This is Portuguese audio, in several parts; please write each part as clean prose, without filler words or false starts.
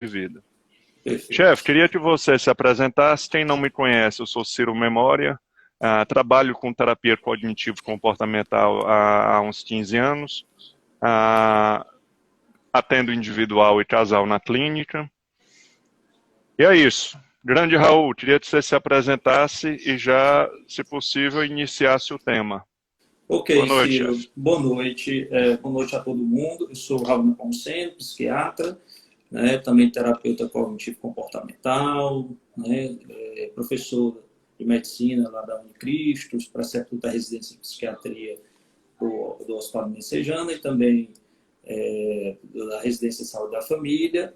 vida. Perfeito. Chefe, queria que você se apresentasse. Quem não me conhece, eu sou Ciro Memória. Trabalho com terapia cognitivo-comportamental há uns 15 anos. Ah, atendo individual e casal na clínica. E é isso. Grande Raul, queria que você se apresentasse e já, se possível, iniciasse o tema. Boa Ok, noite, Ciro. chefe. Boa noite. Boa noite a todo mundo. Eu sou Raul Nepomuceno, psiquiatra, né, também terapeuta cognitivo-comportamental, né, professor de medicina lá da Unicristo, preceptor da residência de psiquiatria do Hospital Messejana e também da residência de saúde da família,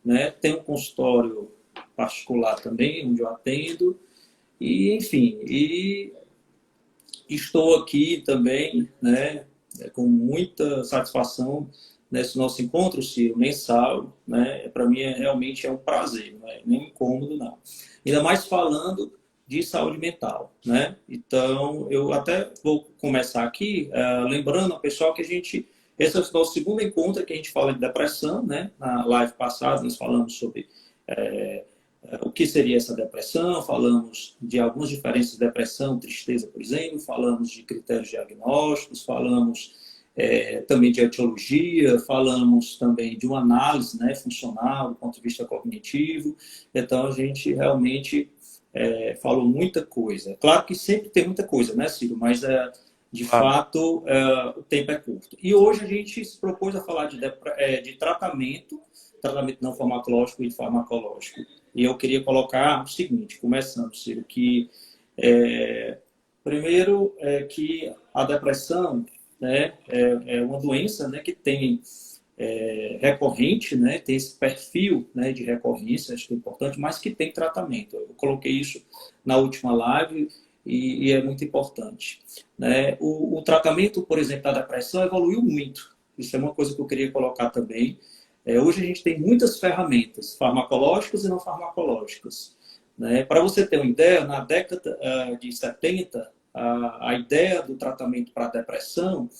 né? Tenho um consultório particular também, onde eu atendo, e enfim, estou aqui também, né, com muita satisfação nesse nosso encontro, Ciro, mensal, né? Para mim realmente é um prazer, não é nem um incômodo, não. Ainda mais falando de saúde mental, né? Então, eu até vou começar aqui, lembrando ao pessoal que esse é o nosso segundo encontro que a gente fala de depressão, né? Na live passada nós falamos sobre o que seria essa depressão, falamos de algumas diferenças de depressão, tristeza, por exemplo, falamos de critérios diagnósticos, falamos também de etiologia, falamos também de uma análise, né, funcional, do ponto de vista cognitivo. Então, a gente realmente falou muita coisa. Claro que sempre tem muita coisa, né, Ciro? Mas, de Claro. fato, o tempo é curto. E hoje a gente se propôs a falar de tratamento não farmacológico e farmacológico. E eu queria colocar o seguinte, começando, Ciro, que primeiro que a depressão, né, é uma doença, né, que tem recorrente, né, tem esse perfil, né, de recorrência, acho que é importante, mas que tem tratamento. Eu coloquei isso na última live e é muito importante. Né? O tratamento, por exemplo, da depressão evoluiu muito. Isso é uma coisa que eu queria colocar também. Hoje a gente tem muitas ferramentas farmacológicas e não farmacológicas. Né? Para você ter uma ideia, na década de 70, a ideia do tratamento para a depressão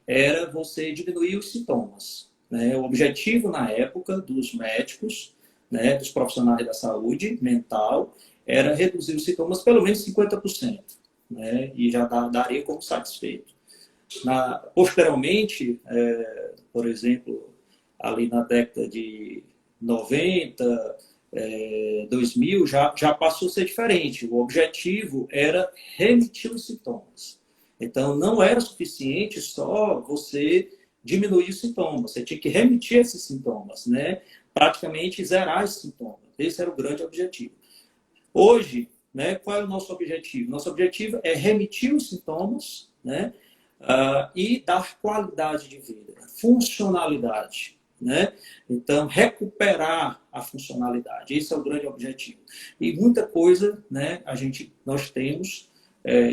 era você diminuir os sintomas. Né? O objetivo na época dos médicos, né, dos profissionais da saúde mental, era reduzir os sintomas pelo menos 50%. Né? E já daria como satisfeito. Posteriormente, por exemplo, ali na década de 90, 2000, já passou a ser diferente. O objetivo era remitir os sintomas. Então, não era suficiente só você diminuir os sintomas, você tinha que remitir esses sintomas, né? Praticamente zerar esses sintomas. Esse era o grande objetivo. Hoje, né, qual é o nosso objetivo? Nosso objetivo é remitir os sintomas, né? E dar qualidade de vida, funcionalidade. Né? Então, recuperar a funcionalidade. Esse é o grande objetivo. E muita coisa, né, nós temos,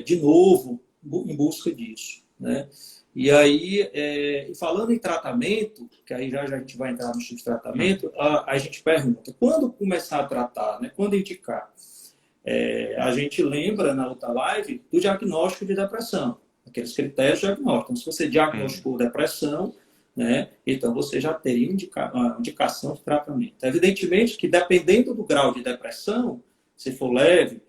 de novo, em busca disso. Né? E aí, falando em tratamento, que aí já a gente vai entrar no subtratamento, a gente pergunta, quando começar a tratar? Né? Quando indicar? A gente lembra na outra live do diagnóstico de depressão, aqueles critérios diagnósticos. Então, se você diagnosticou depressão, né, então você já teria uma indicação de tratamento. Evidentemente que dependendo do grau de depressão, se for leve,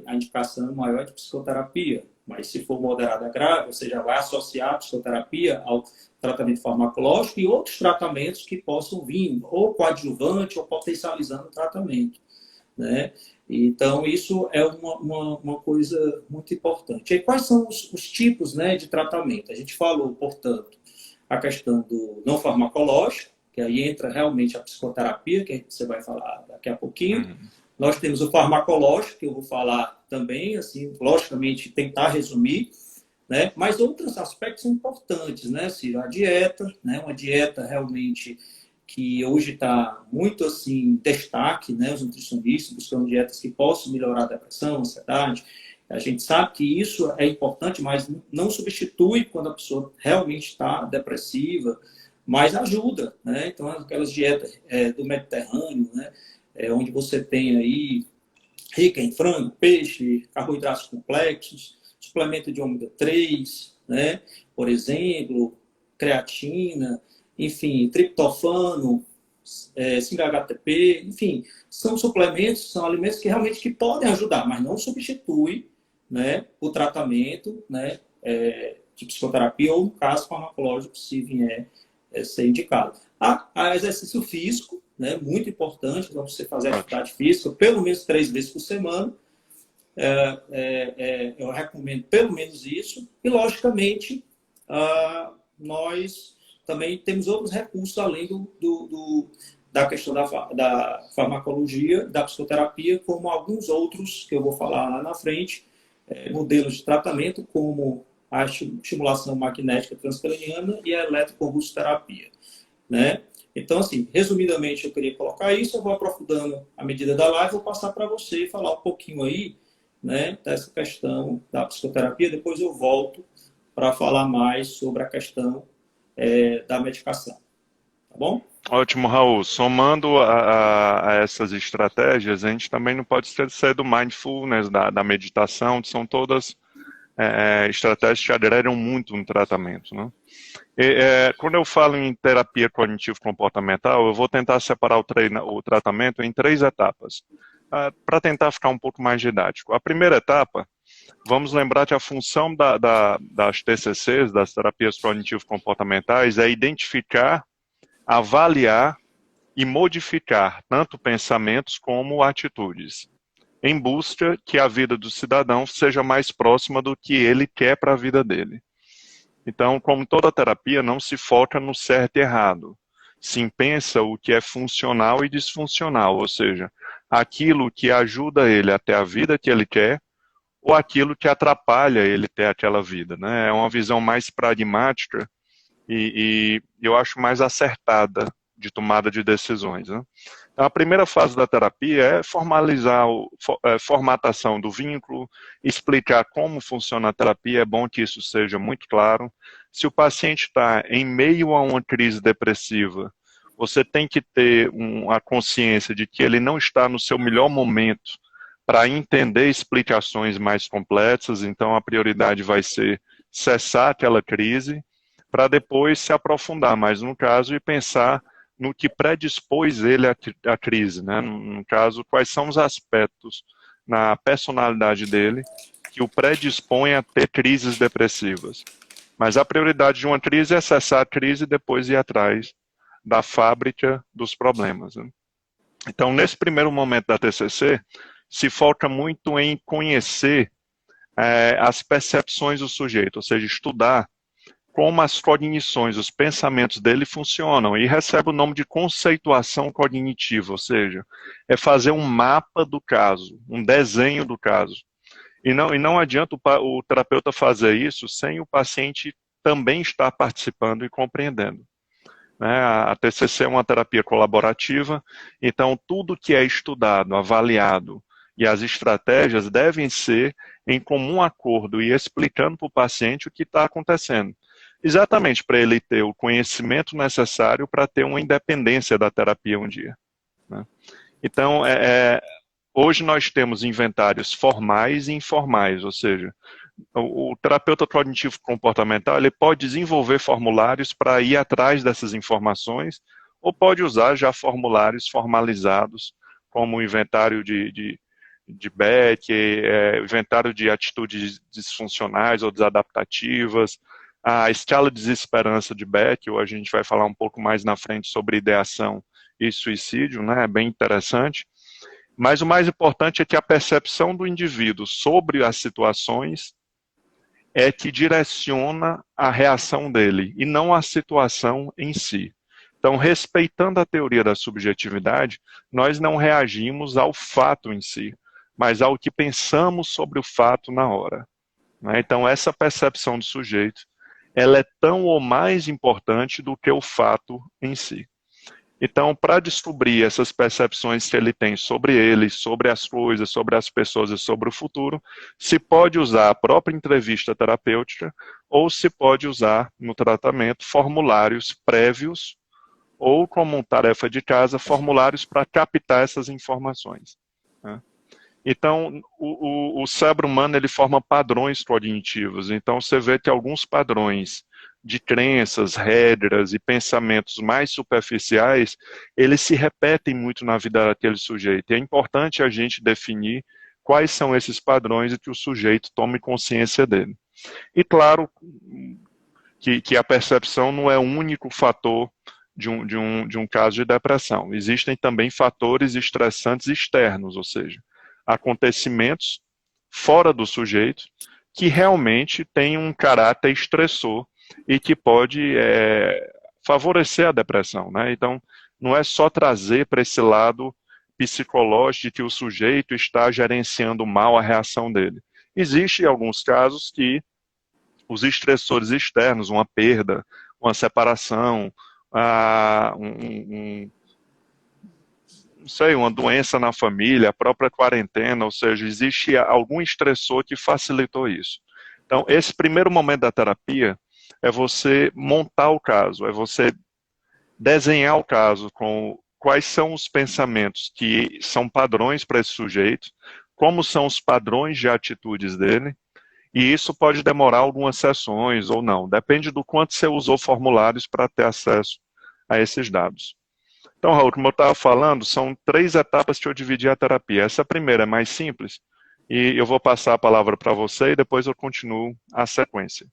a indicação maior de psicoterapia. Mas se for moderada grave, você já vai associar a psicoterapia ao tratamento farmacológico e outros tratamentos que possam vir, ou coadjuvante, ou potencializando o tratamento. Né? Então, isso é uma coisa muito importante. E quais são os tipos, né, de tratamento? A gente falou, portanto, a questão do não farmacológico, que aí entra realmente a psicoterapia, que você vai falar daqui a pouquinho. Nós temos o farmacológico, que eu vou falar também, assim, logicamente, tentar resumir, né? Mas outros aspectos são importantes, né, Ciro? A dieta, né? Uma dieta realmente que hoje está muito assim em destaque, né? Os nutricionistas buscando dietas que possam melhorar a depressão, a ansiedade. A gente sabe que isso é importante, mas não substitui quando a pessoa realmente está depressiva, mas ajuda, né? Então, aquelas dietas do Mediterrâneo, né? Onde você tem aí rica em frango, peixe, carboidratos complexos, suplemento de ômega 3, né? Por exemplo, creatina, enfim, triptofano, 5-HTP, enfim, são suplementos, são alimentos que realmente que podem ajudar, mas não substitui, né, o tratamento, né, de psicoterapia ou, no caso, farmacológico, se vier ser indicado. Há exercício físico, né, muito importante para você fazer Ótimo. atividade física, pelo menos 3 vezes por semana. Eu recomendo pelo menos isso. E, logicamente, nós também temos outros recursos além da questão da farmacologia, da psicoterapia, como alguns outros que eu vou falar lá na frente, modelos de tratamento, como a estimulação magnética transcraniana e a eletroconvulsoterapia, né? Então, assim, resumidamente, eu queria colocar isso, eu vou aprofundando à medida da live, vou passar para você e falar um pouquinho aí, né, dessa questão da psicoterapia, depois eu volto para falar mais sobre a questão da medicação, tá bom? Ótimo, Raul. Somando a essas estratégias, a gente também não pode esquecer do mindfulness, da meditação, que são todas estratégias que agregam muito no tratamento, né? Quando eu falo em terapia cognitivo-comportamental, eu vou tentar separar o tratamento em 3 etapas, para tentar ficar um pouco mais didático. A primeira etapa, vamos lembrar que a função das TCCs, das terapias cognitivo-comportamentais, é identificar, avaliar e modificar tanto pensamentos como atitudes, em busca que a vida do cidadão seja mais próxima do que ele quer para a vida dele. Então, como toda terapia, não se foca no certo e errado. Sim, pensa o que é funcional e disfuncional, ou seja, aquilo que ajuda ele a ter a vida que ele quer ou aquilo que atrapalha ele ter aquela vida, né? É uma visão mais pragmática e eu acho mais acertada de tomada de decisões, né? Então, a primeira fase da terapia é formalizar a formatação do vínculo, explicar como funciona a terapia, é bom que isso seja muito claro. Se o paciente está em meio a uma crise depressiva, você tem que ter a consciência de que ele não está no seu melhor momento para entender explicações mais complexas, então a prioridade vai ser cessar aquela crise para depois se aprofundar mais no caso e pensar no que predispôs ele à crise, né? No caso, quais são os aspectos na personalidade dele que o predispõem a ter crises depressivas. Mas a prioridade de uma crise é cessar a crise e depois ir atrás da fábrica dos problemas, né? Então, nesse primeiro momento da TCC, se foca muito em conhecer as percepções do sujeito, ou seja, estudar como as cognições, os pensamentos dele funcionam, e recebe o nome de conceituação cognitiva, ou seja, é fazer um mapa do caso, um desenho do caso. E não adianta o terapeuta fazer isso sem o paciente também estar participando e compreendendo. A TCC é uma terapia colaborativa, então tudo que é estudado, avaliado e as estratégias devem ser em comum acordo e explicando para o paciente o que está acontecendo. Exatamente para ele ter o conhecimento necessário para ter uma independência da terapia um dia, né? Então, hoje nós temos inventários formais e informais, ou seja, o terapeuta cognitivo comportamental ele pode desenvolver formulários para ir atrás dessas informações ou pode usar já formulários formalizados, como o inventário de Beck, inventário de atitudes disfuncionais ou desadaptativas, a escala de desesperança de Beck, ou a gente vai falar um pouco mais na frente sobre ideação e suicídio, né? É bem interessante. Mas o mais importante é que a percepção do indivíduo sobre as situações é que direciona a reação dele, e não a situação em si. Então, respeitando a teoria da subjetividade, nós não reagimos ao fato em si, mas ao que pensamos sobre o fato na hora, né? Então, essa percepção do sujeito, ela é tão ou mais importante do que o fato em si. Então, para descobrir essas percepções que ele tem sobre ele, sobre as coisas, sobre as pessoas e sobre o futuro, se pode usar a própria entrevista terapêutica ou se pode usar no tratamento formulários prévios ou, como tarefa de casa, formulários para captar essas informações, né? Então, o cérebro humano ele forma padrões cognitivos. Então, você vê que alguns padrões de crenças, regras e pensamentos mais superficiais, eles se repetem muito na vida daquele sujeito. E é importante a gente definir quais são esses padrões e que o sujeito tome consciência dele. E claro que a percepção não é o único fator de um caso de depressão. Existem também fatores estressantes externos, ou seja, acontecimentos fora do sujeito que realmente têm um caráter estressor e que pode favorecer a depressão, né? Então, não é só trazer para esse lado psicológico de que o sujeito está gerenciando mal a reação dele. Existem alguns casos que os estressores externos, uma perda, uma separação, não sei, uma doença na família, a própria quarentena, ou seja, existe algum estressor que facilitou isso. Então, esse primeiro momento da terapia é você montar o caso, é você desenhar o caso com quais são os pensamentos que são padrões para esse sujeito, como são os padrões de atitudes dele, e isso pode demorar algumas sessões ou não, depende do quanto você usou formulários para ter acesso a esses dados. Então, Raul, como eu estava falando, são 3 etapas que eu dividi a terapia. Essa primeira é mais simples, e eu vou passar a palavra para você e depois eu continuo a sequência.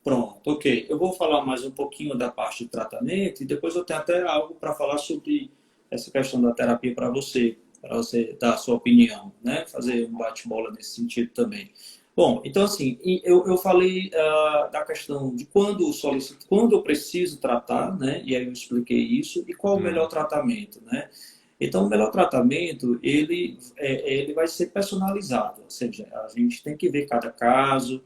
Pronto, ok. Eu vou falar mais um pouquinho da parte de tratamento e depois eu tenho até algo para falar sobre essa questão da terapia para você dar a sua opinião, né? Fazer um bate-bola nesse sentido também. Bom, então assim, eu falei da questão de quando eu solicito, quando eu preciso tratar, né? E aí eu expliquei isso, e qual o melhor tratamento, né? Então, o melhor tratamento, ele vai ser personalizado, ou seja, a gente tem que ver cada caso,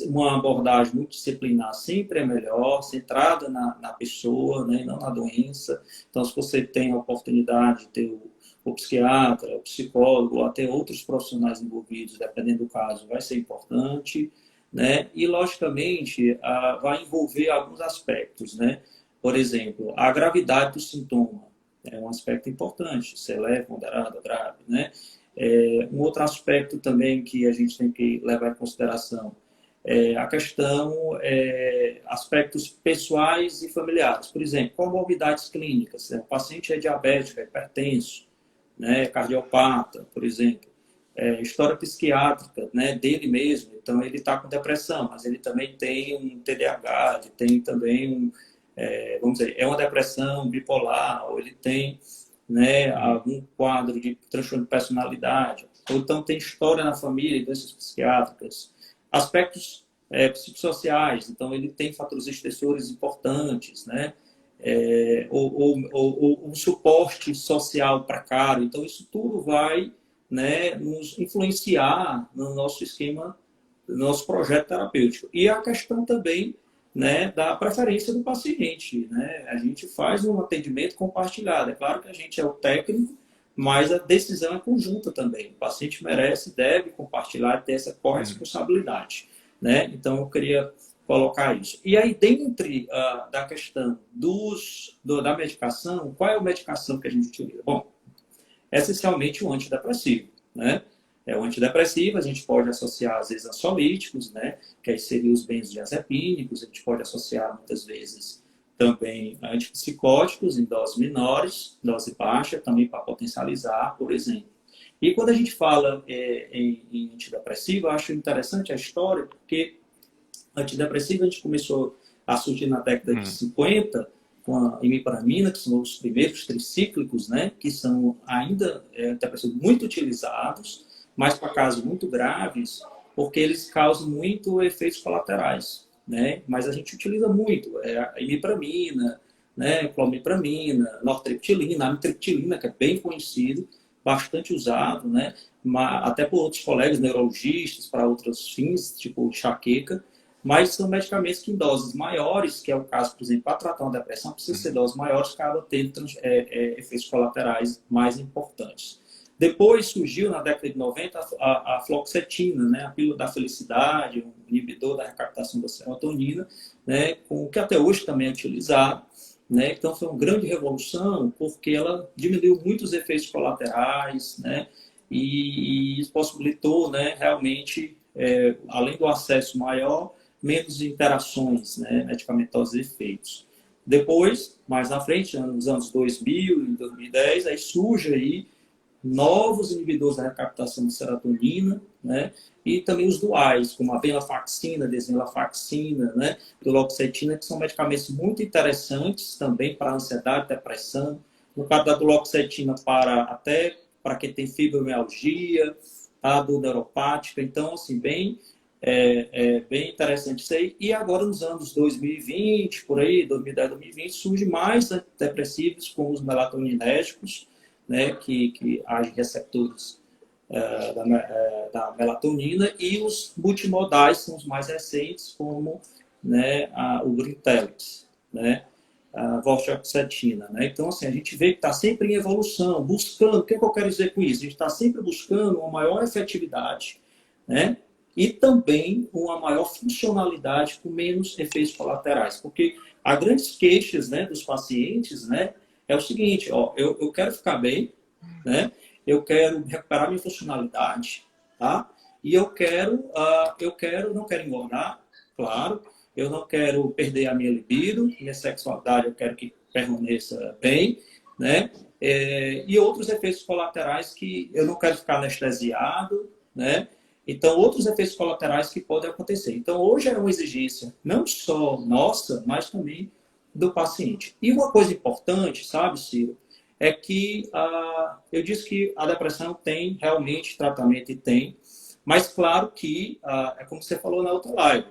uma abordagem multidisciplinar sempre é melhor, centrada na pessoa, né, não na doença. Então, se você tem a oportunidade de ter o psiquiatra, o psicólogo, ou até outros profissionais envolvidos, dependendo do caso, vai ser importante, né? E, logicamente, vai envolver alguns aspectos, né? Por exemplo, a gravidade do sintoma é um aspecto importante, se é leve, moderado, grave, né? Um outro aspecto também que a gente tem que levar em consideração é a questão, aspectos pessoais e familiares. Por exemplo, comorbidades clínicas. O paciente é diabético, é hipertenso, né, cardiopata, por exemplo. História psiquiátrica, né, dele mesmo. Então, ele está com depressão, mas ele também tem um TDAH, ele tem também vamos dizer, é uma depressão bipolar, ou ele tem, né, algum quadro de transtorno de personalidade, ou então tem história na família, doenças psiquiátricas, aspectos psicossociais, então ele tem fatores estressores importantes, né, ou um suporte social precário, então isso tudo vai, né, nos influenciar no nosso esquema, no nosso projeto terapêutico. E a questão também, né, da preferência do paciente, né? A gente faz um atendimento compartilhado. É claro que a gente é o técnico, mas a decisão é conjunta também. O paciente merece, deve compartilhar, ter essa corresponsabilidade, né? Então, eu queria colocar isso. E aí, dentre da questão da medicação, qual é a medicação que a gente utiliza? Bom, essencialmente o antidepressivo, né? O antidepressivo, a gente pode associar, às vezes, ansiolíticos, né? Que aí seriam os benzodiazepínicos, a gente pode associar, muitas vezes, também antipsicóticos em doses menores, dose baixa, também para potencializar, por exemplo. E quando a gente fala em antidepressivo, eu acho interessante a história, porque antidepressivo a gente começou a surgir na década de 50, com a imipramina, que são os primeiros tricíclicos, né? Que são ainda antidepressivos muito utilizados, mas para casos muito graves, porque eles causam muito efeitos colaterais, né? Mas a gente utiliza muito a imipramina, né? Clomipramina, nortriptilina, amitriptilina, que é bem conhecido, bastante usado, né? Até por outros colegas neurologistas, para outros fins, tipo enxaqueca, mas são medicamentos que em doses maiores, que é o caso, por exemplo, para tratar uma depressão, precisa ser doses maiores, acaba tendo efeitos colaterais mais importantes. Depois surgiu, na década de 90, a fluoxetina, né, a pílula da felicidade, um inibidor da recaptação da serotonina, né, que até hoje também é utilizado. Né? Então, foi uma grande revolução, porque ela diminuiu muitos efeitos colaterais, né, e possibilitou, né, realmente, além do acesso maior, menos interações, né, medicamentosas e efeitos. Depois, mais na frente, nos anos 2000 e 2010, aí surge aí novos inibidores da recaptação de serotonina, né? E também os duais, como a venlafaxina, desvenlafaxina, né? Duloxetina, que são medicamentos muito interessantes também para ansiedade, depressão. No caso da duloxetina, até para quem tem fibromialgia, a dor neuropática. Então, assim, bem interessante isso aí. E agora, nos anos 2020, por aí, 2010, 2020, surge mais antidepressivos com os melatoninérgicos, né, que agem receptores da melatonina, e os multimodais são os mais recentes, como, né, o Brintellix, né, a vortioxetina, né? Então, assim, a gente vê que está sempre em evolução, buscando. O que eu quero dizer com isso? A gente está sempre buscando uma maior efetividade, né? E também uma maior funcionalidade com menos efeitos colaterais. Porque há grandes queixas, né, dos pacientes, né, é o seguinte, ó, eu quero ficar bem, né? Eu quero recuperar minha funcionalidade, tá? E não quero engordar, claro, eu não quero perder a minha libido, minha sexualidade eu quero que permaneça bem, né? E outros efeitos colaterais que eu não quero ficar anestesiado, né? Então, outros efeitos colaterais que podem acontecer. Então, hoje é uma exigência não só nossa, mas também do paciente. E uma coisa importante, sabe, Ciro, é que eu disse que a depressão tem realmente tratamento e tem, mas claro que, é como você falou na outra live,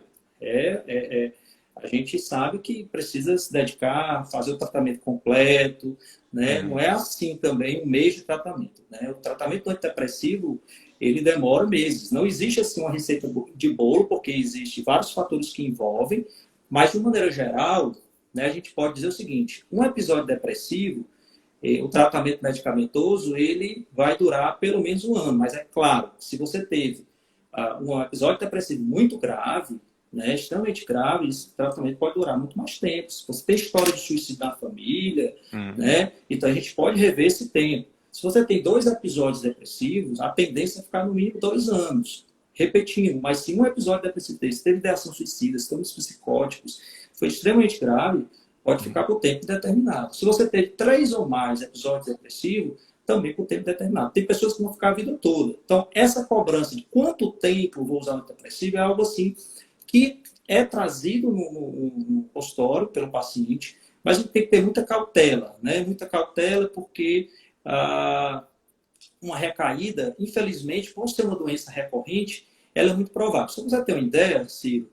a gente sabe que precisa se dedicar, fazer o tratamento completo, né? Não é assim também um mês de tratamento, né? O tratamento antidepressivo, ele demora meses. Não existe assim uma receita de bolo, porque existem vários fatores que envolvem, mas de uma maneira geral, né, a gente pode dizer o seguinte: um episódio depressivo, o tratamento medicamentoso, ele vai durar pelo menos um ano. Mas é claro, se você teve um episódio depressivo muito grave, né, extremamente grave, esse tratamento pode durar muito mais tempo. Se você tem história de suicídio na família, né, então a gente pode rever esse tempo. Se você tem 2 episódios depressivos, a tendência é ficar no mínimo 2 anos. Repetindo, mas se um episódio depressivo desse teve ideação suicida, sintomas psicóticos, foi extremamente grave, pode ficar por tempo determinado. Se você teve 3 ou mais episódios depressivos, também por tempo determinado. Tem pessoas que vão ficar a vida toda. Então, essa cobrança de quanto tempo vou usar o antidepressivo é algo assim que é trazido no consultório pelo paciente, mas a gente tem que ter muita cautela, né? Muita cautela porque uma recaída, infelizmente, por ser uma doença recorrente, ela é muito provável. Se você ter uma ideia, Ciro,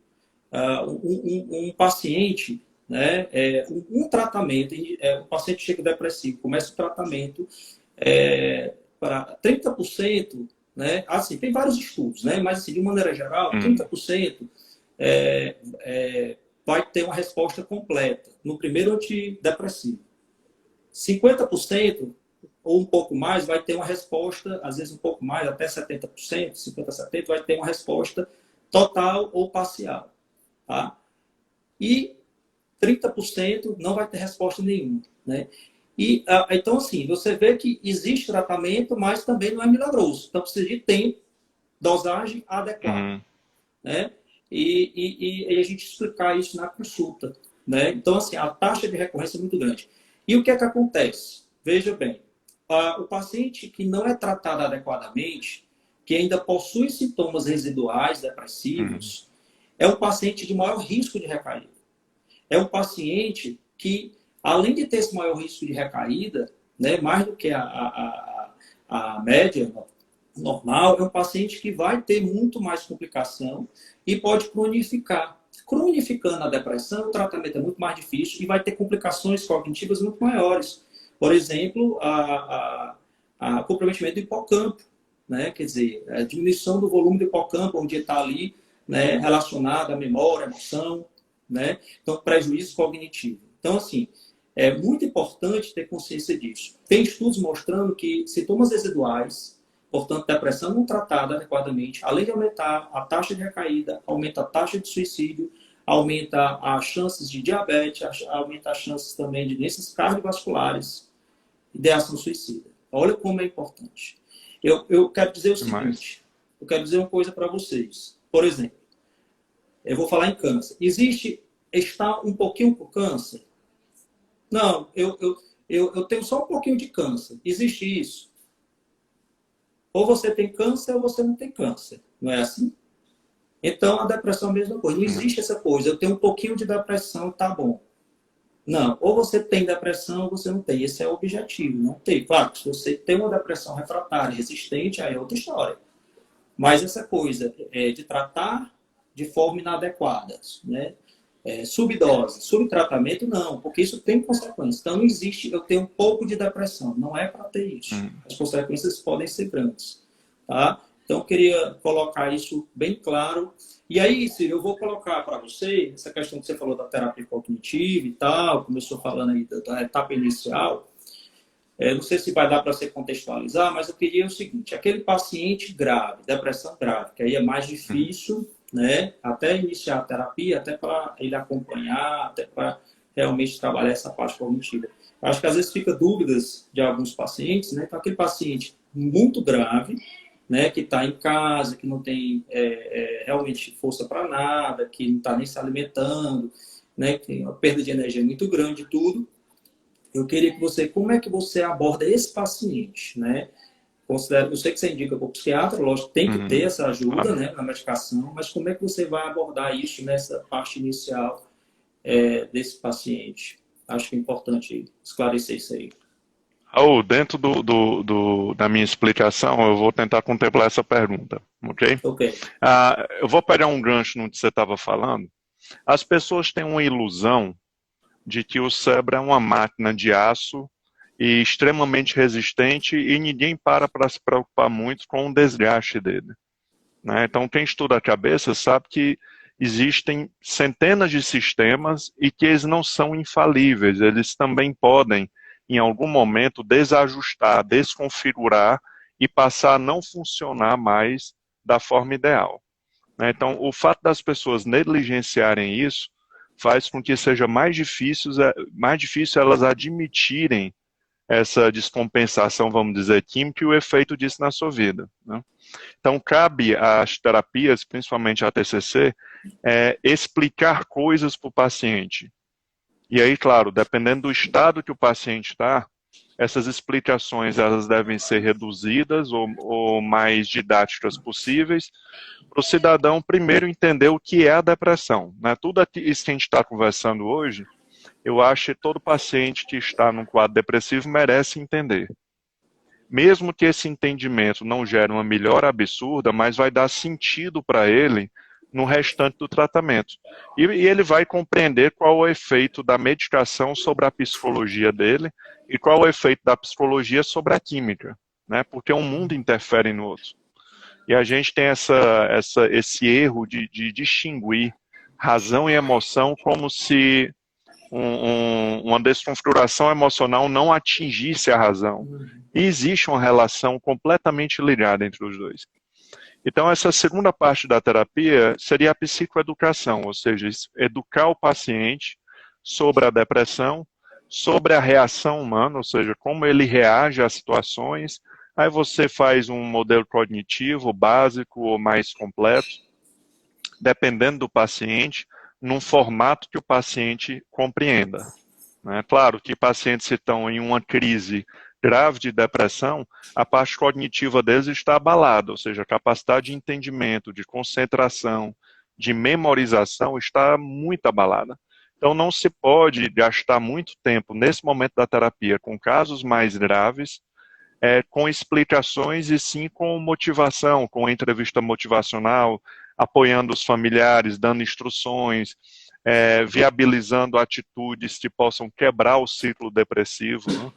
um paciente, né, um tratamento, o paciente chega depressivo, começa o tratamento para 30%, né, assim, tem vários estudos, né, mas assim, de maneira geral, 30% vai ter uma resposta completa no primeiro antidepressivo. 50% ou um pouco mais vai ter uma resposta, às vezes um pouco mais, até 70%, 50% a 70%, vai ter uma resposta total ou parcial. Tá? E 30% não vai ter resposta nenhuma. Né? E, então, assim, você vê que existe tratamento, mas também não é milagroso. Então, precisa de tempo, dosagem adequada. Né? E a gente explicar isso na consulta. Né? Então, assim, a taxa de recorrência é muito grande. E o que é que acontece? Veja bem, o paciente que não é tratado adequadamente, que ainda possui sintomas residuais depressivos, é um paciente de maior risco de recaída. É um paciente que, além de ter esse maior risco de recaída, né, mais do que a média normal, é um paciente que vai ter muito mais complicação e pode cronificar. Cronificando a depressão, o tratamento é muito mais difícil e vai ter complicações cognitivas muito maiores. Por exemplo, a comprometimento do hipocampo, né? Quer dizer, a diminuição do volume do hipocampo, onde está ali, né, relacionado à memória, à emoção, né? Então, prejuízo cognitivo. Então, assim, é muito importante ter consciência disso. Tem estudos mostrando que sintomas residuais, portanto, depressão não tratada adequadamente, além de aumentar a taxa de recaída, aumenta a taxa de suicídio, aumenta as chances de diabetes, aumenta as chances também de doenças cardiovasculares, ideação suicida. Olha como é importante. Eu quero dizer o seguinte, eu quero dizer uma coisa para vocês. Por exemplo, eu vou falar em câncer. Existe estar um pouquinho com câncer? Não, eu tenho só um pouquinho de câncer. Existe isso? Ou você tem câncer ou você não tem câncer. Não é assim? Então, a depressão é a mesma coisa. Não existe essa coisa. Eu tenho um pouquinho de depressão, tá bom. Não. Ou você tem depressão ou você não tem. Esse é o objetivo. Não tem. Claro, se você tem uma depressão refratária, resistente, aí é outra história. Mas essa coisa de tratar de forma inadequada, né? Subdose, subtratamento, não, porque isso tem consequências. Então, não existe, eu tenho um pouco de depressão, não é para ter isso. As consequências podem ser grandes. Tá? Então, eu queria colocar isso bem claro. E aí, Ciro, eu vou colocar para você, essa questão que você falou da terapia cognitiva e tal, começou falando aí da etapa inicial. Não sei se vai dar para você contextualizar, mas eu queria o seguinte, aquele paciente grave, depressão grave, que aí é mais difícil, né, até iniciar a terapia, até para ele acompanhar, até para realmente trabalhar essa parte cognitiva. Acho que às vezes fica dúvidas de alguns pacientes, né, então aquele paciente muito grave, né, que está em casa, que não tem realmente força para nada, que não está nem se alimentando, né, que tem uma perda de energia muito grande e tudo. Eu queria que você, como é que você aborda esse paciente, né? Eu sei que você indica para o psiquiatra, lógico, tem que ter essa ajuda, né, na medicação, mas como é que você vai abordar isso nessa parte inicial desse paciente? Acho que é importante esclarecer isso aí. Raul, dentro da minha explicação, eu vou tentar contemplar essa pergunta, ok? Ok. Eu vou pegar um gancho no que você estava falando. As pessoas têm uma ilusão de que o cérebro é uma máquina de aço e extremamente resistente e ninguém para se preocupar muito com o desgaste dele, né? Então, quem estuda a cabeça sabe que existem centenas de sistemas e que eles não são infalíveis, eles também podem, em algum momento, desajustar, desconfigurar e passar a não funcionar mais da forma ideal, né? Então, o fato das pessoas negligenciarem isso faz com que seja mais difícil elas admitirem essa descompensação, vamos dizer, química e o efeito disso na sua vida, né? Então, cabe às terapias, principalmente a TCC, explicar coisas para o paciente. E aí, claro, dependendo do estado que o paciente está, essas explicações elas devem ser reduzidas ou mais didáticas possíveis, para o cidadão primeiro entender o que é a depressão, né? Tudo isso que a gente está conversando hoje, eu acho que todo paciente que está num quadro depressivo merece entender. Mesmo que esse entendimento não gere uma melhora absurda, mas vai dar sentido para ele no restante do tratamento. E ele vai compreender qual o efeito da medicação sobre a psicologia dele e qual o efeito da psicologia sobre a química, né? Porque um mundo interfere no outro. E a gente tem esse erro de distinguir razão e emoção como se uma desconfiguração emocional não atingisse a razão. E existe uma relação completamente ligada entre os dois. Então, essa segunda parte da terapia seria a psicoeducação, ou seja, educar o paciente sobre a depressão, sobre a reação humana, ou seja, como ele reage às situações. Aí você faz um modelo cognitivo básico ou mais completo, dependendo do paciente, num formato que o paciente compreenda, né? Claro que pacientes que estão em uma crise grave de depressão, a parte cognitiva deles está abalada, ou seja, a capacidade de entendimento, de concentração, de memorização está muito abalada. Então não se pode gastar muito tempo nesse momento da terapia com casos mais graves, com explicações e sim com motivação, com entrevista motivacional, apoiando os familiares, dando instruções, viabilizando atitudes que possam quebrar o ciclo depressivo, né?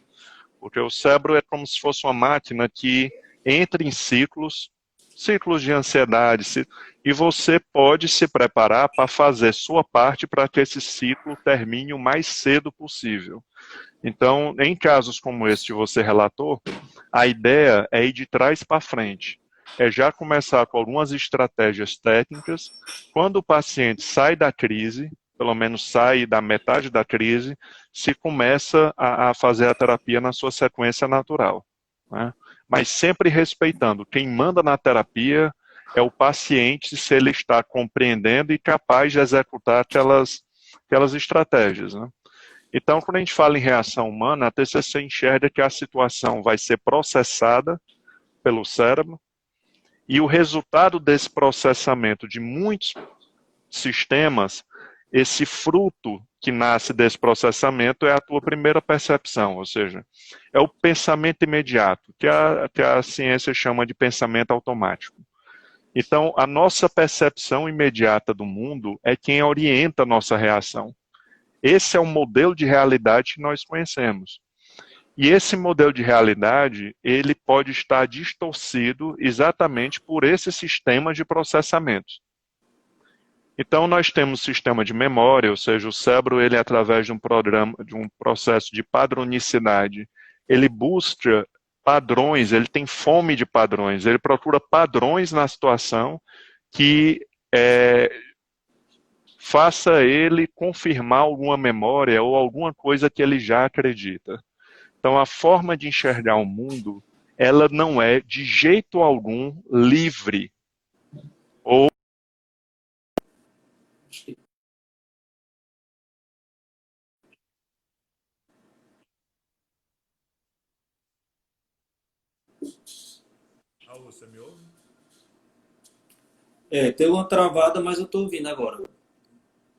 Porque o cérebro é como se fosse uma máquina que entra em ciclos de ansiedade, e você pode se preparar para fazer sua parte para que esse ciclo termine o mais cedo possível. Então, em casos como esse que você relatou, a ideia é ir de trás para frente. É já começar com algumas estratégias técnicas. Quando o paciente sai da crise, pelo menos sai da metade da crise, se começa a fazer a terapia na sua sequência natural, né? Mas sempre respeitando. Quem manda na terapia é o paciente se ele está compreendendo e capaz de executar aquelas estratégias, né? Então, quando a gente fala em reação humana, a TCC enxerga que a situação vai ser processada pelo cérebro e o resultado desse processamento de muitos sistemas, esse fruto que nasce desse processamento é a tua primeira percepção, ou seja, é o pensamento imediato, que a ciência chama de pensamento automático. Então, a nossa percepção imediata do mundo é quem orienta a nossa reação. Esse é o modelo de realidade que nós conhecemos. E esse modelo de realidade, ele pode estar distorcido exatamente por esse sistema de processamento. Então, nós temos sistema de memória, ou seja, o cérebro, ele através de um processo de padronicidade, ele busca padrões, ele tem fome de padrões, ele procura padrões na situação que faça ele confirmar alguma memória ou alguma coisa que ele já acredita. Então, a forma de enxergar o mundo, ela não é de jeito algum livre. Ou Raul, você me ouve? Tem uma travada, mas eu estou ouvindo agora.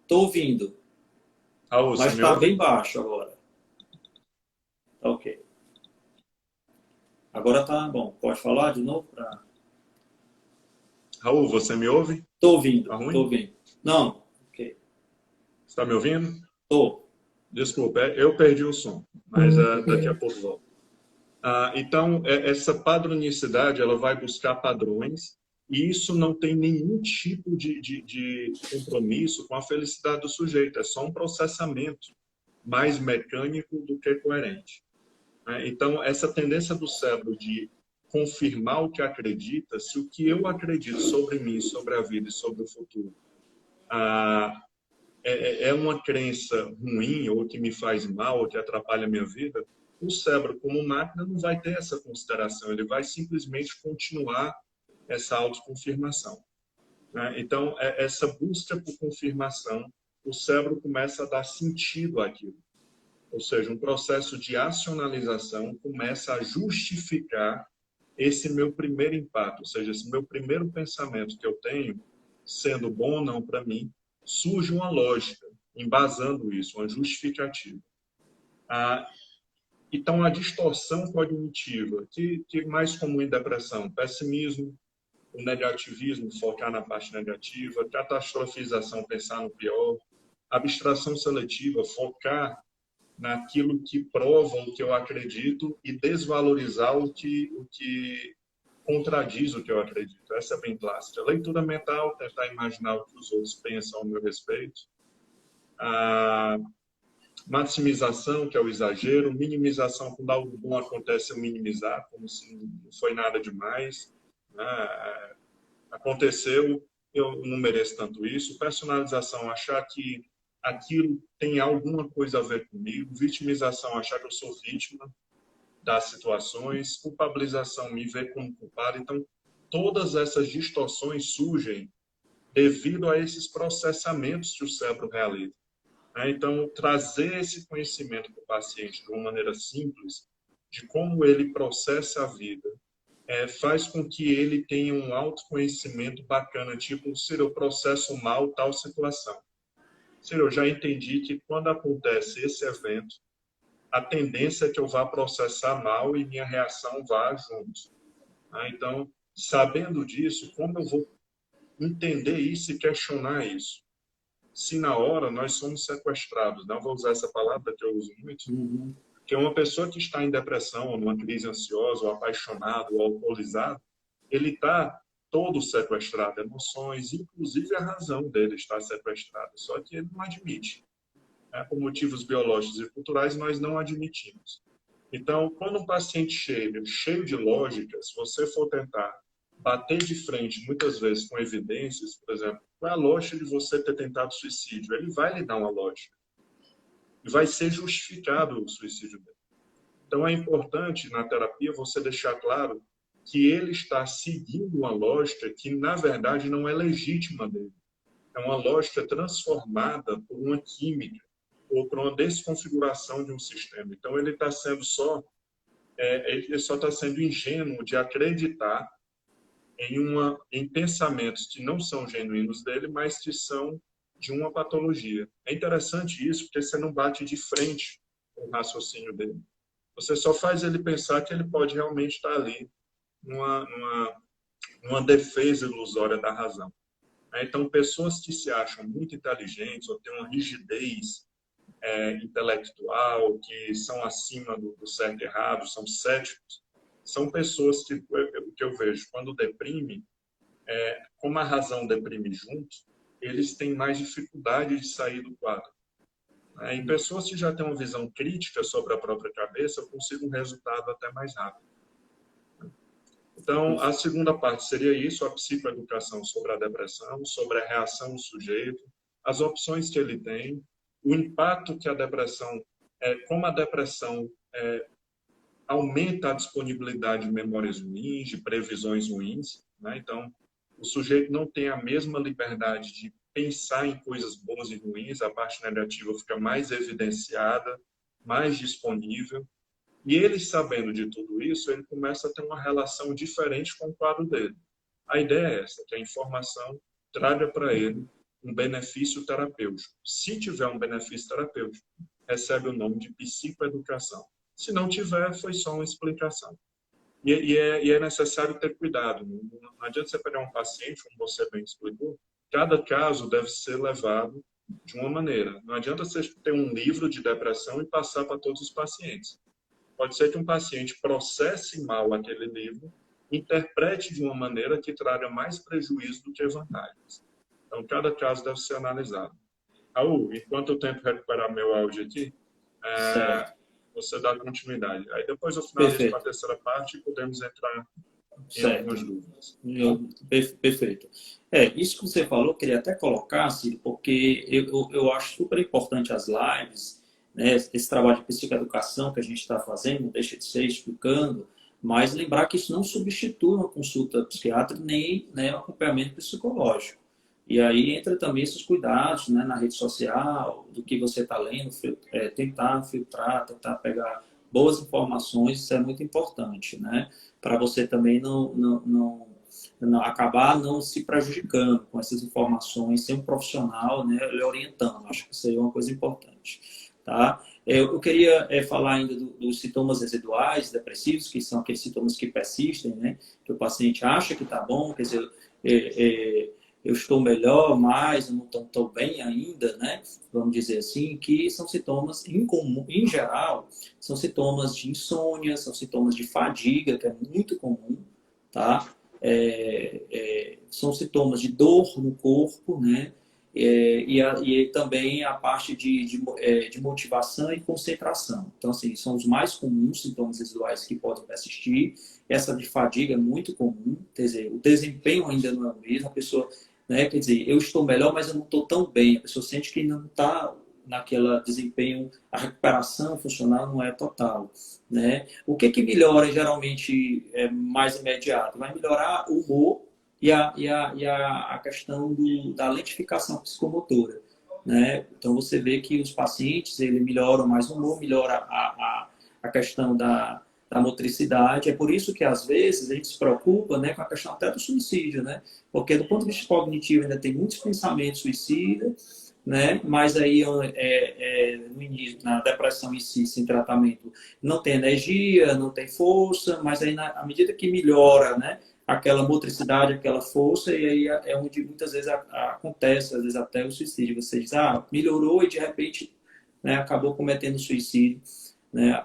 Estou ouvindo, Raul, mas você me está ouve? bem baixo agora. Ok. Agora tá bom. Pode falar de novo? Raul, você me ouve? Estou ouvindo, Tá ruim? estou ouvindo. Não, ok. Você está me ouvindo? Estou. Desculpa, eu perdi o som, mas daqui a pouco volto. Então, essa padronicidade, ela vai buscar padrões, e isso não tem nenhum tipo de compromisso com a felicidade do sujeito, é só um processamento mais mecânico do que coerente. Então, essa tendência do cérebro de confirmar o que acredita, se o que eu acredito sobre mim, sobre a vida e sobre o futuro é uma crença ruim, ou que me faz mal, ou que atrapalha a minha vida, o cérebro, como máquina, não vai ter essa consideração, ele vai simplesmente continuar essa autoconfirmação. Então, essa busca por confirmação, o cérebro começa a dar sentido àquilo. Ou seja, um processo de acionalização começa a justificar esse meu primeiro impacto, ou seja, esse meu primeiro pensamento que eu tenho, sendo bom ou não para mim, surge uma lógica, embasando isso, uma justificativa. Então, a distorção cognitiva, que é mais comum em depressão, pessimismo, o negativismo, focar na parte negativa, catastrofização, pensar no pior, abstração seletiva, focar naquilo que prova o que eu acredito e desvalorizar o que contradiz o que eu acredito. Essa é bem clássica. Leitura mental, tentar imaginar o que os outros pensam ao meu respeito. A maximização, que é o exagero. Minimização, quando algo bom acontece, eu minimizar, como se não foi nada demais. Aconteceu, eu não mereço tanto isso. Personalização, achar que aquilo tem alguma coisa a ver comigo. Vitimização, achar que eu sou vítima das situações. Culpabilização, me ver como culpado. Então, todas essas distorções surgem devido a esses processamentos que o cérebro realiza. Então, trazer esse conhecimento para o paciente de uma maneira simples, de como ele processa a vida, faz com que ele tenha um autoconhecimento bacana, tipo, se eu processo mal tal situação. Se eu já entendi que quando acontece esse evento, a tendência é que eu vá processar mal e minha reação vá junto. Então, sabendo disso, como eu vou entender isso e questionar isso? Se na hora nós somos sequestrados, não vou usar essa palavra que eu uso muito, que uma pessoa que está em depressão, ou numa crise ansiosa, ou apaixonado, ou alcoolizado, ele está todo sequestrado, emoções, inclusive a razão dele está sequestrada, só que ele não admite. Por motivos biológicos e culturais, nós não admitimos. Então, quando um paciente cheio de lógica, se você for tentar bater de frente, muitas vezes com evidências, por exemplo, qual é a lógica de você ter tentado suicídio? Ele vai lhe dar uma lógica. E vai ser justificado o suicídio dele. Então, é importante, na terapia, você deixar claro que ele está seguindo uma lógica que, na verdade, não é legítima dele. É uma lógica transformada por uma química ou por uma desconfiguração de um sistema. Então, ele está sendo ele só está sendo ingênuo de acreditar em pensamentos que não são genuínos dele, mas que são de uma patologia. É interessante isso, porque você não bate de frente com o raciocínio dele. Você só faz ele pensar que ele pode realmente estar ali numa defesa ilusória da razão. Então, pessoas que se acham muito inteligentes ou têm uma rigidez intelectual, que são acima do certo e errado, são céticos, são pessoas que eu vejo, quando deprime, como a razão deprime junto, eles têm mais dificuldade de sair do quadro. Em pessoas que já têm uma visão crítica sobre a própria cabeça, eu consigo um resultado até mais rápido. Então, a segunda parte seria isso, a psicoeducação sobre a depressão, sobre a reação do sujeito, as opções que ele tem, o impacto que a depressão, como a depressão aumenta a disponibilidade de memórias ruins, de previsões ruins, né? Então, o sujeito não tem a mesma liberdade de pensar em coisas boas e ruins, a parte negativa fica mais evidenciada, mais disponível. E ele, sabendo de tudo isso, ele começa a ter uma relação diferente com o quadro dele. A ideia é essa, que a informação traga para ele um benefício terapêutico. Se tiver um benefício terapêutico, recebe o nome de psicoeducação. Se não tiver, foi só uma explicação. E é necessário ter cuidado. Não adianta você pegar um paciente, como você bem explicou, cada caso deve ser levado de uma maneira. Não adianta você ter um livro de depressão e passar para todos os pacientes. Pode ser que um paciente processe mal aquele livro, interprete de uma maneira que traga mais prejuízo do que vantagens. Então, cada caso deve ser analisado. Raul, enquanto eu tento recuperar meu áudio aqui, você dá continuidade. Aí depois eu finalizo com a terceira parte e podemos entrar em algumas dúvidas. Perfeito. Isso que você falou, eu queria até colocar, Ciro, porque eu acho super importante as lives, né, esse trabalho de psicoeducação que a gente está fazendo, não deixa de ser explicando, mas lembrar que isso não substitui uma consulta psiquiátrica nem, né, um acompanhamento psicológico. E aí entra também esses cuidados, né, na rede social, do que você está lendo, tentar filtrar, tentar pegar boas informações, isso é muito importante, né? Para você também não acabar não se prejudicando com essas informações, ser um profissional, né, lhe orientando. Acho que isso aí é uma coisa importante. Tá? Eu queria falar ainda dos sintomas residuais depressivos, que são aqueles sintomas que persistem, né? Que o paciente acha que está bom, quer dizer, eu estou melhor, mas eu não estou tão bem ainda, né? Vamos dizer assim, que são sintomas em geral, são sintomas de insônia, são sintomas de fadiga, que é muito comum, tá? São sintomas de dor no corpo, né? E também a parte de motivação e concentração. Então, assim, são os mais comuns sintomas residuais que podem persistir. Essa de fadiga é muito comum, quer dizer, o desempenho ainda não é o mesmo, a pessoa, né, quer dizer, eu estou melhor, mas eu não estou tão bem. A pessoa sente que ainda não está naquele desempenho, a recuperação funcional não é total, né? O que melhora geralmente mais imediato? Vai melhorar o humor e a questão da lentificação psicomotora, né? Então você vê que os pacientes melhoram mais o humor, melhora a questão da motricidade. É por isso que às vezes a gente se preocupa, né, com a questão até do suicídio, né? Porque do ponto de vista cognitivo ainda tem muitos pensamentos suicidas, né? Mas aí no início, na depressão em si, sem tratamento, não tem energia, não tem força, mas aí à medida que melhora, né, aquela motricidade, aquela força, e aí é onde muitas vezes acontece, às vezes até o suicídio. Você diz, melhorou e de repente, né, acabou cometendo suicídio, né?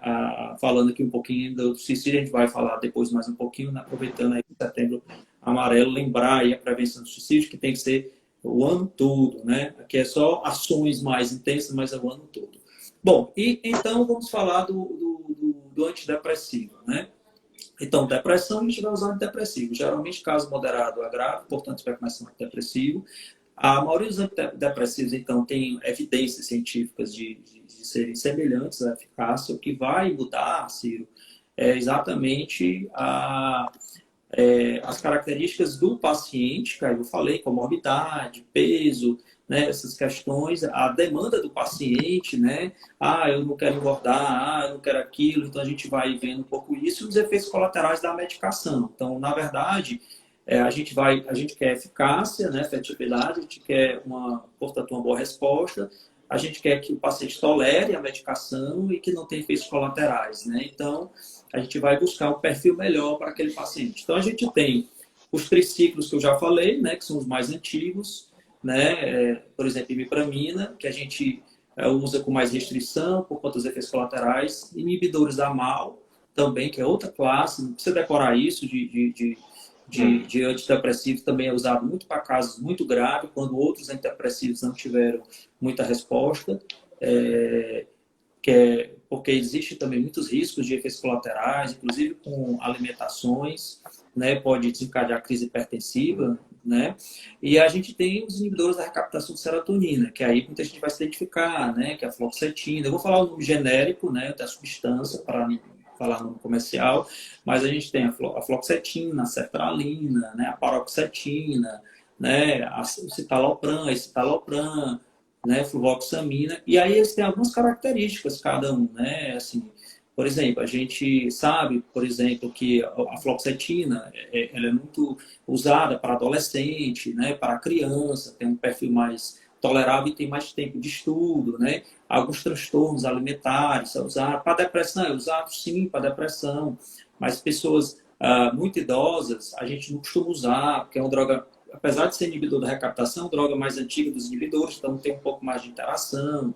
Falando aqui um pouquinho do suicídio, a gente vai falar depois mais um pouquinho, né, aproveitando aí o Setembro Amarelo, lembrar aí a prevenção do suicídio, que tem que ser o ano todo, né? Aqui é só ações mais intensas, mas é o ano todo. Bom, e então vamos falar do antidepressivo, né? Então, depressão, a gente vai usar antidepressivo. Geralmente, caso moderado a grave, portanto, vai começar um antidepressivo. A maioria dos antidepressivos, então, tem evidências científicas de serem semelhantes à eficácia. O que vai mudar, Ciro, é exatamente as características do paciente, que aí eu falei, comorbidade, peso, né, essas questões, a demanda do paciente, né? Eu não quero engordar, eu não quero aquilo, então a gente vai vendo um pouco isso e os efeitos colaterais da medicação. Então, na verdade, a gente quer eficácia, né, efetividade, a gente quer portanto, uma boa resposta, a gente quer que o paciente tolere a medicação e que não tenha efeitos colaterais, né? Então, a gente vai buscar um perfil melhor para aquele paciente. Então, a gente tem os triciclos que eu já falei, né, que são os mais antigos, né? Por exemplo, imipramina, que a gente usa com mais restrição por conta dos efeitos colaterais, inibidores da MAO também, que é outra classe, não precisa decorar isso, de antidepressivo também é usado muito para casos muito graves, quando outros antidepressivos não tiveram muita resposta, porque existe também muitos riscos de efeitos colaterais, inclusive com alimentações, né, pode desencadear crise hipertensiva, né? E a gente tem os inibidores da recaptação de serotonina, que aí muita gente vai se identificar, né, que é a fluoxetina. Eu vou falar o nome genérico, né, da substância, para falar no comercial, mas a gente tem a fluoxetina, a sertralina, né, a paroxetina, né, o citalopram, escitalopram, né, fluvoxamina, e aí eles têm algumas características cada um, né, assim, por exemplo, a gente sabe, por exemplo, que a fluoxetina ela é muito usada para adolescente, né, para criança, tem um perfil mais tolerável e tem mais tempo de estudo, né? Alguns transtornos alimentares são usados para depressão, é usado sim para depressão, mas pessoas muito idosas a gente não costuma usar, porque é uma droga, apesar de ser inibidor da recaptação, droga mais antiga dos inibidores, então tem um pouco mais de interação,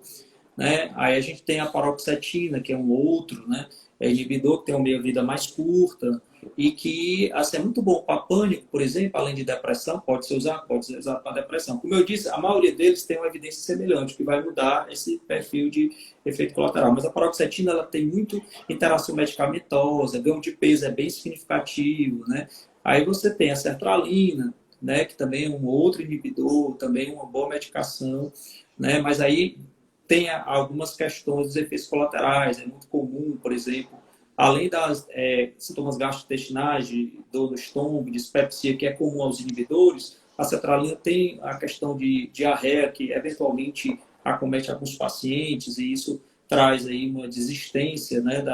né? Aí a gente tem a paroxetina, que é um outro, né? É inibidor que tem uma meia-vida mais curta e que assim, é muito bom para pânico, por exemplo, além de depressão, pode ser usado para depressão. Como eu disse, a maioria deles tem uma evidência semelhante, que vai mudar esse perfil de efeito colateral. Mas a paroxetina ela tem muito interação medicamentosa, ganho de peso é bem significativo, né? Aí você tem a sertralina, né? Que também é um outro inibidor, também uma boa medicação, né? Mas aí tem algumas questões dos efeitos colaterais, é muito comum, por exemplo, além das sintomas gastrointestinais, de dor no estômago, dispepsia, que é comum aos inibidores, a sertralina tem a questão de diarreia, que eventualmente acomete alguns pacientes, e isso traz aí uma desistência, né,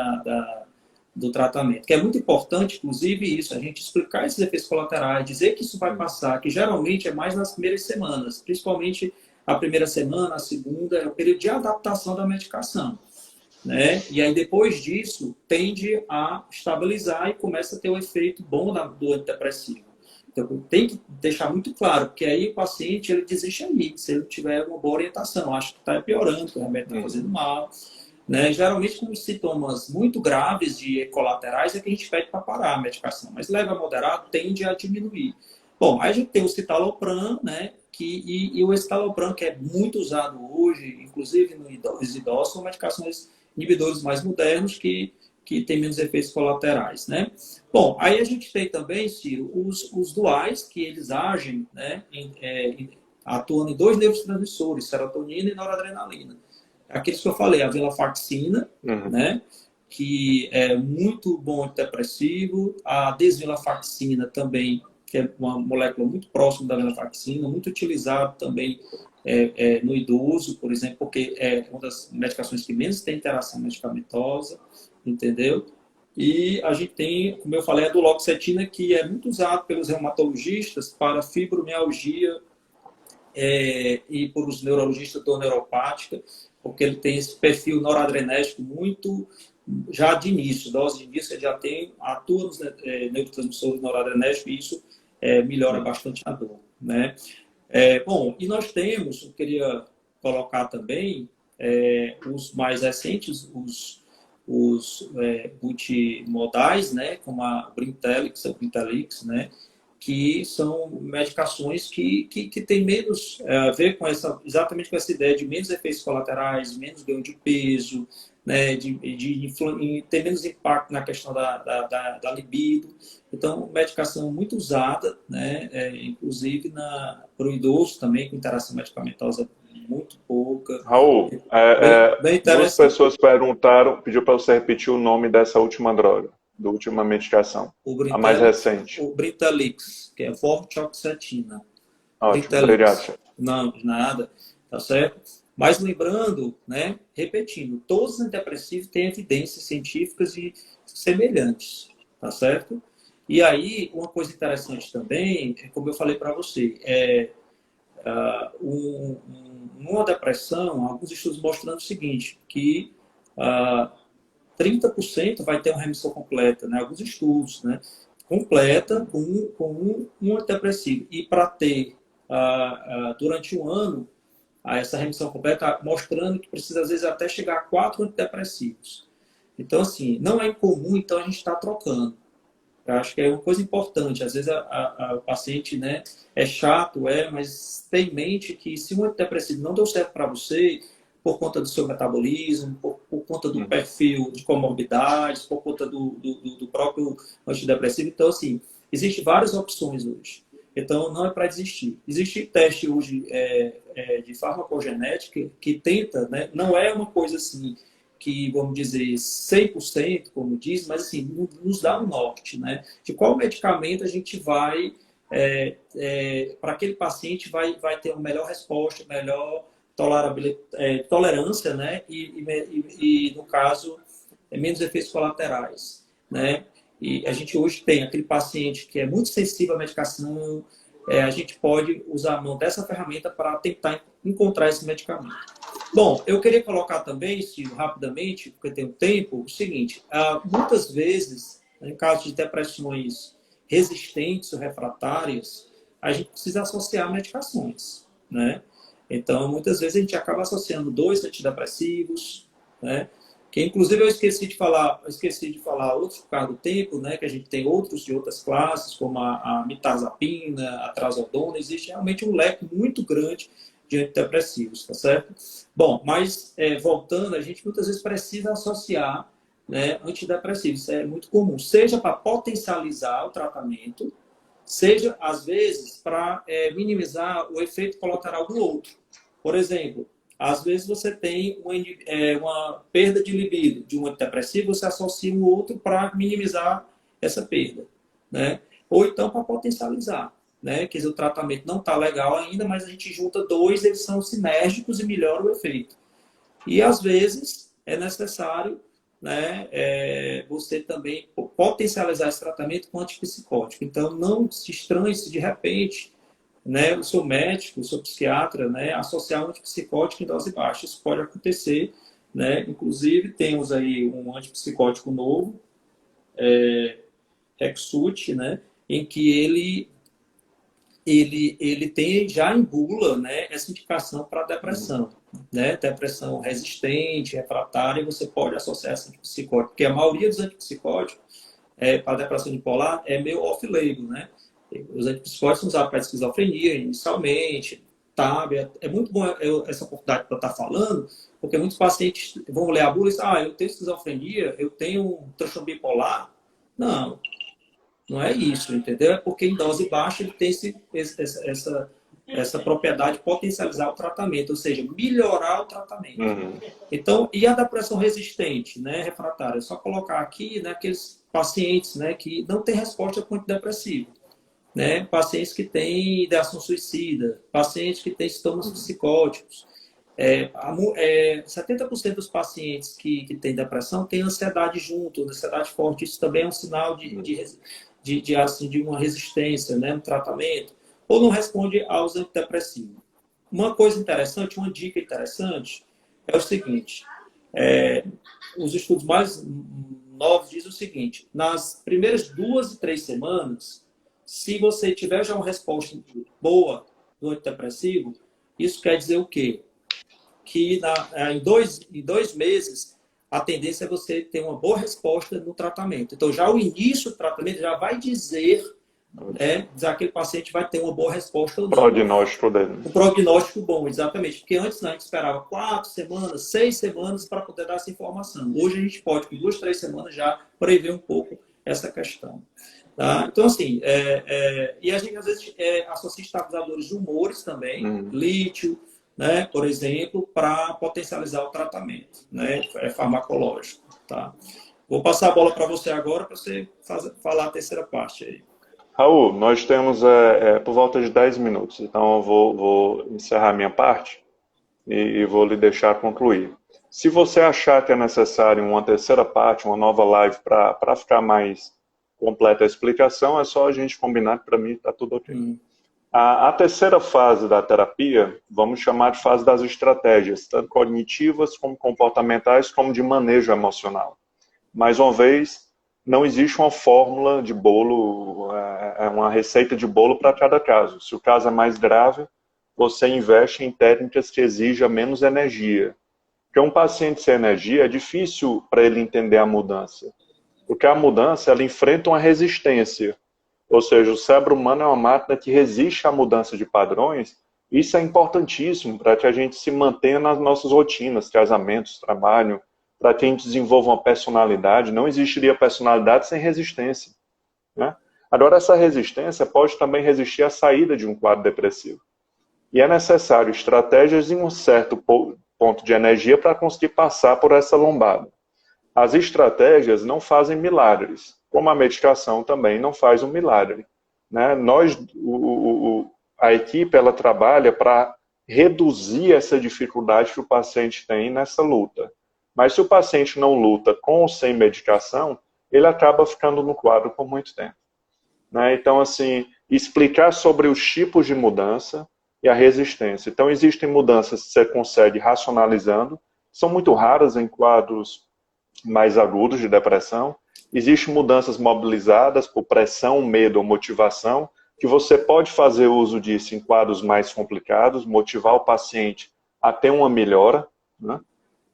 do tratamento. Que é muito importante, inclusive, isso, a gente explicar esses efeitos colaterais, dizer que isso vai passar, que geralmente é mais nas primeiras semanas, principalmente a primeira semana, a segunda, é o período de adaptação da medicação, né? E aí, depois disso, tende a estabilizar e começa a ter o efeito bom do antidepressivo. Então, tem que deixar muito claro, porque aí o paciente ele desiste aí, se ele não tiver uma boa orientação. Acho que está piorando, que o remédio está fazendo mal, né? Geralmente, com sintomas muito graves de colaterais, é que a gente pede para parar a medicação, mas leve a moderado, tende a diminuir. Bom, aí a gente tem o citalopram, né? E o escitalopram, que é muito usado hoje, inclusive nos idosos, são medicações inibidores mais modernos que têm menos efeitos colaterais, né? Bom, aí a gente tem também, Ciro, os duais, que eles agem, né, atuando em dois neurotransmissores, serotonina e noradrenalina. Aqueles que eu falei, a venlafaxina, né, que é muito bom antidepressivo, a desvenlafaxina também, que é uma molécula muito próxima da venlafaxina, muito utilizada também no idoso, por exemplo, porque é uma das medicações que menos tem interação medicamentosa, entendeu? E a gente tem, como eu falei, a duloxetina, que é muito usado pelos reumatologistas para fibromialgia e por os neurologistas dor neuropática, porque ele tem esse perfil noradrenérgico muito, já de início, dose de início, ele já atua nos neurotransmissores noradrenérgicos e isso melhora bastante a dor, né? Bom, e nós temos, eu queria colocar também os mais recentes, os multimodais, né, como a Brintellix, né, que são medicações que têm menos a ver com exatamente com essa ideia de menos efeitos colaterais, menos ganho de peso, né, de ter menos impacto na questão da libido. Então, medicação muito usada, né, inclusive para o idoso também, com interação medicamentosa muito pouca. Raul, Bem duas pessoas pediu para você repetir o nome dessa última droga. da última medicação, O a mais recente. O Brintellix, que é vortioxetina. Ótimo, obrigado, chefe. Não, nada, tá certo? Mas lembrando, né, repetindo, todos os antidepressivos têm evidências científicas e semelhantes, tá certo? E aí, uma coisa interessante também, como eu falei para você, numa depressão, alguns estudos mostrando o seguinte, que 30% vai ter uma remissão completa, né? Alguns estudos, né? Completa com um antidepressivo. E para ter, durante um ano, essa remissão completa, mostrando que precisa, às vezes, até chegar a 4 antidepressivos. Então, assim, não é incomum, então a gente está trocando. Eu acho que é uma coisa importante. Às vezes o paciente, né, é chato, mas tem em mente que se um antidepressivo não deu certo para você, por conta do seu metabolismo, por conta do perfil de comorbidades, por conta do próprio antidepressivo. Então, assim, existem várias opções hoje. Então, não é para desistir. Existe teste hoje de farmacogenética que tenta, né, não é uma coisa assim que, vamos dizer, 100%, como diz, mas assim, nos dá um norte, né? De qual medicamento a gente vai, para aquele paciente, vai ter uma melhor resposta, melhor tolerância, né? E, no caso, menos efeitos colaterais, né? E a gente hoje tem aquele paciente que é muito sensível à medicação, a gente pode usar a mão dessa ferramenta para tentar encontrar esse medicamento. Bom, eu queria colocar também, Ciro, rapidamente, porque tem um tempo, o seguinte, muitas vezes, em caso de depressões resistentes ou refratárias, a gente precisa associar medicações, né? Então, muitas vezes a gente acaba associando 2 antidepressivos, né? Que, inclusive, eu esqueci de falar outros por causa do tempo, né? Que a gente tem outros de outras classes, como a mirtazapina, a trazodona. Existe realmente um leque muito grande de antidepressivos, tá certo? Bom, mas voltando, a gente muitas vezes precisa associar, né, antidepressivos. Isso é muito comum, seja para potencializar o tratamento, seja, às vezes, para minimizar o efeito colateral do outro. Por exemplo, às vezes você tem uma perda de libido de um antidepressivo, você associa um outro para minimizar essa perda, né? Ou então para potencializar, né? Quer dizer, o tratamento não está legal ainda, mas a gente junta 2, eles são sinérgicos e melhora o efeito. E às vezes é necessário, né, você também potencializar esse tratamento com antipsicótico. Então não se estranhe se de repente, né, o seu médico, o seu psiquiatra, né, associar um antipsicótico em dose baixa. Isso pode acontecer, né? Inclusive temos aí um antipsicótico novo, Rexult, né, em que ele tem já em bula, né, essa indicação para depressão, né, depressão resistente, refratária, você pode associar esse antipsicótico, porque a maioria dos antipsicóticos para depressão bipolar é meio off-label, né? Os antipsicóticos são usados para esquizofrenia inicialmente, tá? É muito bom essa oportunidade para estar falando, porque muitos pacientes vão ler a bula e dizem, eu tenho esquizofrenia, eu tenho um transtorno bipolar. Não. Não é isso, entendeu? É porque em dose baixa ele tem essa propriedade de potencializar o tratamento, ou seja, melhorar o tratamento. Então, e a depressão resistente, né, refratária? É só colocar aqui, né, aqueles pacientes, né, que não têm resposta com antidepressivo, né? Pacientes que têm ideação suicida, pacientes que têm sintomas psicóticos. 70% dos pacientes que têm depressão têm ansiedade junto, ansiedade forte. Isso também é um sinal de uma resistência, né, no tratamento, ou não responde aos antidepressivos. Uma coisa interessante, uma dica interessante, é o seguinte, os estudos mais novos dizem o seguinte, nas primeiras 2 e 3 semanas, se você tiver já uma resposta boa do antidepressivo, isso quer dizer o quê? Que em 2 meses, a tendência é você ter uma boa resposta no tratamento. Então, já o início do tratamento já vai dizer que aquele paciente vai ter uma boa resposta ou não. O prognóstico dele. O prognóstico bom, exatamente. Porque antes a gente esperava 4 semanas, 6 semanas para poder dar essa informação. Hoje a gente pode, com 2, 3 semanas, já prever um pouco essa questão. Tá? Então, assim, e a gente às vezes associa estabilizadores de humores também, lítio, né, por exemplo, para potencializar o tratamento, né, farmacológico, tá? Vou passar a bola para você agora, para você falar a terceira parte aí. Raul, nós temos por volta de 10 minutos, então eu vou encerrar minha parte e vou lhe deixar concluir. Se você achar que é necessário uma terceira parte, uma nova live para ficar mais completa a explicação, é só a gente combinar que para mim está tudo ok. A terceira fase da terapia, vamos chamar de fase das estratégias, tanto cognitivas como comportamentais, como de manejo emocional. Mais uma vez, não existe uma fórmula de bolo, uma receita de bolo para cada caso. Se o caso é mais grave, você investe em técnicas que exijam menos energia. Porque um paciente sem energia é difícil para ele entender a mudança. Porque a mudança, ela enfrenta uma resistência. Ou seja, o cérebro humano é uma máquina que resiste à mudança de padrões. Isso é importantíssimo para que a gente se mantenha nas nossas rotinas, casamentos, trabalho, para que a gente desenvolva uma personalidade. Não existiria personalidade sem resistência, né? Agora, essa resistência pode também resistir à saída de um quadro depressivo. E é necessário estratégias em um certo ponto de energia para conseguir passar por essa lombada. As estratégias não fazem milagres, como a medicação também não faz um milagre, né? A equipe, ela trabalha para reduzir essa dificuldade que o paciente tem nessa luta. Mas se o paciente não luta com ou sem medicação, ele acaba ficando no quadro por muito tempo, né? Então, assim, explicar sobre os tipos de mudança e a resistência. Então, existem mudanças que você consegue racionalizando, são muito raras em quadros mais agudos de depressão. Existem mudanças mobilizadas por pressão, medo ou motivação, que você pode fazer uso disso em quadros mais complicados, motivar o paciente a ter uma melhora, né?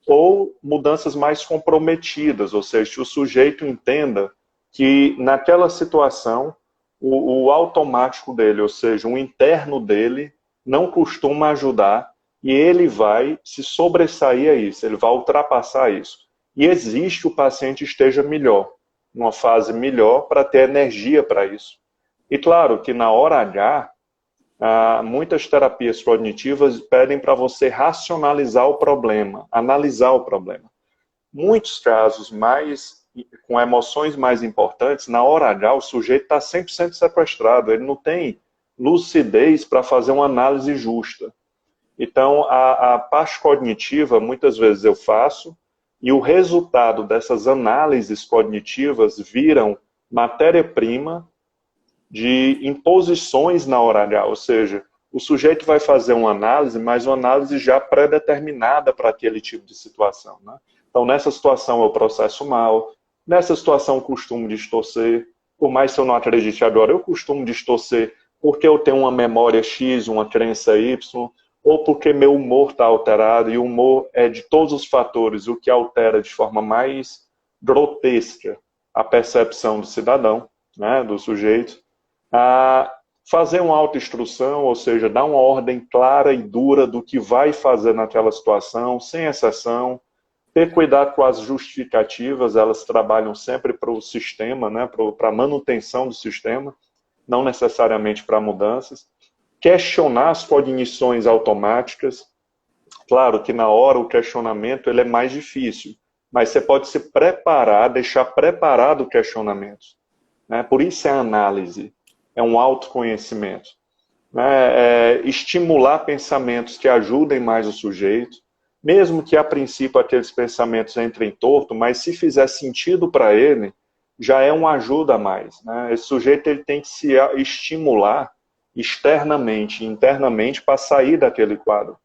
Ou mudanças mais comprometidas, ou seja, que o sujeito entenda que naquela situação o automático dele, ou seja, o interno dele, não costuma ajudar e ele vai se sobressair a isso, ele vai ultrapassar isso. E existe que o paciente esteja melhor, numa fase melhor, para ter energia para isso. E claro que na hora H, muitas terapias cognitivas pedem para você racionalizar o problema, analisar o problema. Muitos casos com emoções mais importantes, na hora H o sujeito está 100% sequestrado, ele não tem lucidez para fazer uma análise justa. Então, a parte cognitiva, muitas vezes eu faço, e o resultado dessas análises cognitivas viram matéria-prima de imposições na hora H, ou seja, o sujeito vai fazer uma análise, mas uma análise já pré-determinada para aquele tipo de situação, né? Então, nessa situação eu processo mal, nessa situação eu costumo distorcer, por mais que eu não acredite agora, eu costumo distorcer porque eu tenho uma memória X, uma crença Y, ou porque meu humor está alterado, e o humor é de todos os fatores o que altera de forma mais grotesca a percepção do cidadão, né, do sujeito. Fazer uma autoinstrução, ou seja, dar uma ordem clara e dura do que vai fazer naquela situação, sem exceção. Ter cuidado com as justificativas, elas trabalham sempre para o sistema, né, para a manutenção do sistema, não necessariamente para mudanças. Questionar as cognições automáticas. Claro que na hora o questionamento ele é mais difícil, mas você pode se preparar, deixar preparado o questionamento, né? Por isso é análise, é um autoconhecimento, né? Estimular pensamentos que ajudem mais o sujeito, mesmo que a princípio aqueles pensamentos entrem torto, mas se fizer sentido para ele, já é uma ajuda a mais, né? Esse sujeito ele tem que se estimular externamente, internamente, para sair daquele quadro,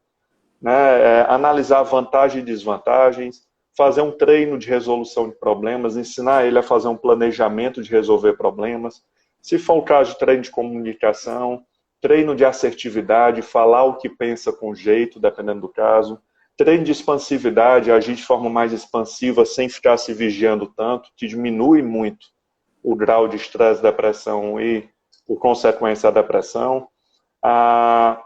né? Analisar vantagens e desvantagens, fazer um treino de resolução de problemas, ensinar ele a fazer um planejamento de resolver problemas, se for o caso de treino de comunicação, treino de assertividade, falar o que pensa com jeito, dependendo do caso, treino de expansividade, agir de forma mais expansiva, sem ficar se vigiando tanto, que diminui muito o grau de estresse, depressão e por consequência, a depressão. A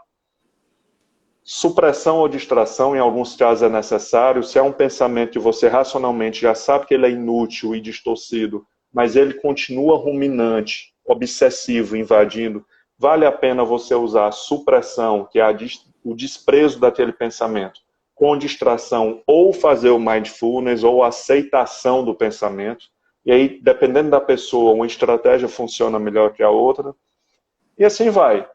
supressão ou distração, em alguns casos, é necessário. Se é um pensamento que você racionalmente já sabe que ele é inútil e distorcido, mas ele continua ruminante, obsessivo, invadindo, vale a pena você usar a supressão, que é o desprezo daquele pensamento, com distração, ou fazer o mindfulness, ou a aceitação do pensamento. E aí, dependendo da pessoa, uma estratégia funciona melhor que a outra. E assim vai.